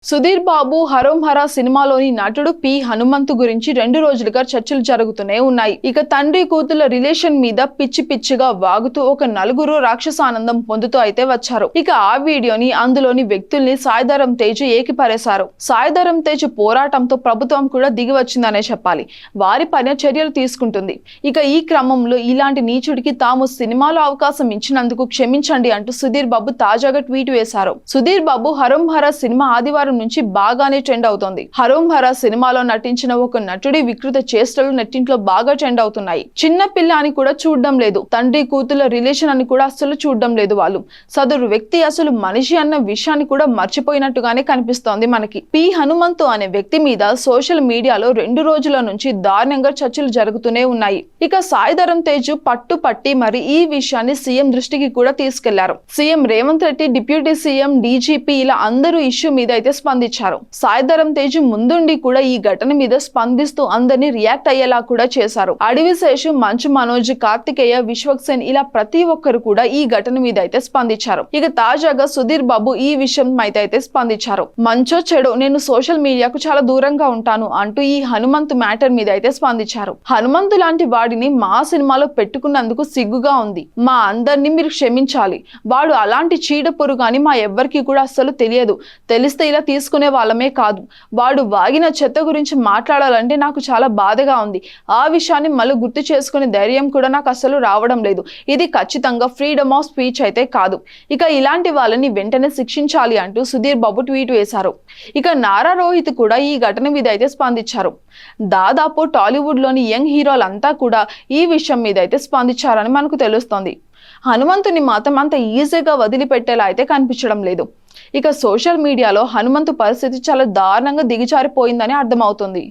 సుధీర్ బాబు హరోం హరా సినిమాలోని నటుడు పి హనుమంతు గురించి 2 రోజులుగా చర్చలు జరుగుతూనే ఉన్నాయి. ఇక తండ్రి కూతుల రిలేషన్ మీద పిచ్చి పిచ్చిగా వాగుతూ ఒక నలుగురు రాక్షసానందం పొందుతూ అయితే వచ్చారు. ఇక ఆ వీడియోని అందులోని వ్యక్తుల్ని సాయిధరం తేజ్ ఏకిపరేశారు. సాయిధరం తేజ్ పోరాటంతో ప్రభుత్వం కూడా దిగి వచ్చిందనే చెప్పాలి. వారి పైన చర్యలు తీసుకుంటుంది. ఇక ఈ క్రమంలో ఇలాంటి నీచుడికి తాము సినిమాలో అవకాశం ఇచ్చినందుకు క్షమించండి అంటూ సుధీర్ బాబు తాజాగా ట్వీట్ వేశారు. సుధీర్ బాబు హరోం హరా సినిమా ఆదివారం నుంచి బాగానే ట్రెండ్ అవుతోంది. హరోం హరా సినిమాలో నటించిన ఒక నటుడి వికృత చేష్టలు నెట్టింట్లో బాగా ట్రెండ్ అవుతున్నాయి. చిన్న పిల్ల అని కూడా చూడడం లేదు, తండ్రి కూతుల రిలేషన్ అని కూడా అసలు చూడడం లేదు. వాళ్ళు సదరు వ్యక్తి అసలు మనిషి అన్న విషయాన్ని కూడా మర్చిపోయినట్టుగానే కనిపిస్తోంది మనకి. పి హనుమంతు అనే వ్యక్తి మీద సోషల్ మీడియాలో 2 రోజుల నుంచి దారుణంగా చర్చలు జరుగుతూనే ఉన్నాయి. ఇక సాయిధరం తేజ్ పట్టుపట్టి మరి ఈ విషయాన్ని సీఎం దృష్టికి కూడా తీసుకెళ్లారు. CM Revanth Reddy, deputy CM, DGP ఇలా అందరూ ఇష్యూ మీద అయితే స్పందించారు. సాయిధరం తేజ్ ముందుండి కూడా ఈ ఘటన మీద స్పందిస్తూ అందరినీ రియాక్ట్ అయ్యేలా కూడా చేశారు. అడవిశేషు, మంచు మనోజ్, కార్తికేయ, విశ్వక్సేన్ ఇలా ప్రతి ఒక్కరు కూడా ఈ ఘటన మీద అయితే స్పందించారు. ఇక తాజాగా సుధీర్ బాబు ఈ విషయం అయితే స్పందించారు. మంచో చెడో నేను సోషల్ మీడియాకు చాలా దూరంగా ఉంటాను అంటూ ఈ హనుమంతు మ్యాటర్ మీద అయితే స్పందించారు. హనుమంతు లాంటి వాడిని మా సినిమాలో పెట్టుకున్నందుకు సిగ్గుగా ఉంది. మా అందరినీ మీరు క్షమించాలి. వాడు అలాంటి చీడ పురుగు అని మా ఎవ్వరికి కూడా అస్సలు తెలియదు. తెలిస్తే ఇలా తీసుకునే వాళ్ళమే కాదు. వాడు వాగిన చెత్త గురించి మాట్లాడాలంటే నాకు చాలా బాధగా ఉంది. ఆ విషయాన్ని మళ్ళీ గుర్తు చేసుకునే ధైర్యం కూడా నాకు అసలు రావడం లేదు. ఇది ఖచ్చితంగా ఫ్రీడమ్ ఆఫ్ స్పీచ్ అయితే కాదు. ఇక ఇలాంటి వాళ్ళని వెంటనే శిక్షించాలి అంటూ సుధీర్ బాబు ట్వీట్ వేశారు. ఇక నారా రోహిత్ కూడా ఈ ఘటన మీద అయితే స్పందించారు. దాదాపు టాలీవుడ్ లోని యంగ్ హీరోలంతా కూడా ఈ విషయం మీద అయితే స్పందించారని మనకు తెలుస్తోంది. హనుమంతుని మాత్రం అంత ఈజీగా వదిలిపెట్టేలా అయితే కనిపించడం లేదు. ఇక సోషల్ మీడియాలో హనుమంతు పరిస్థితి చాలా దారుణంగా దిగజారిపోయిందని అర్థమవుతుంది.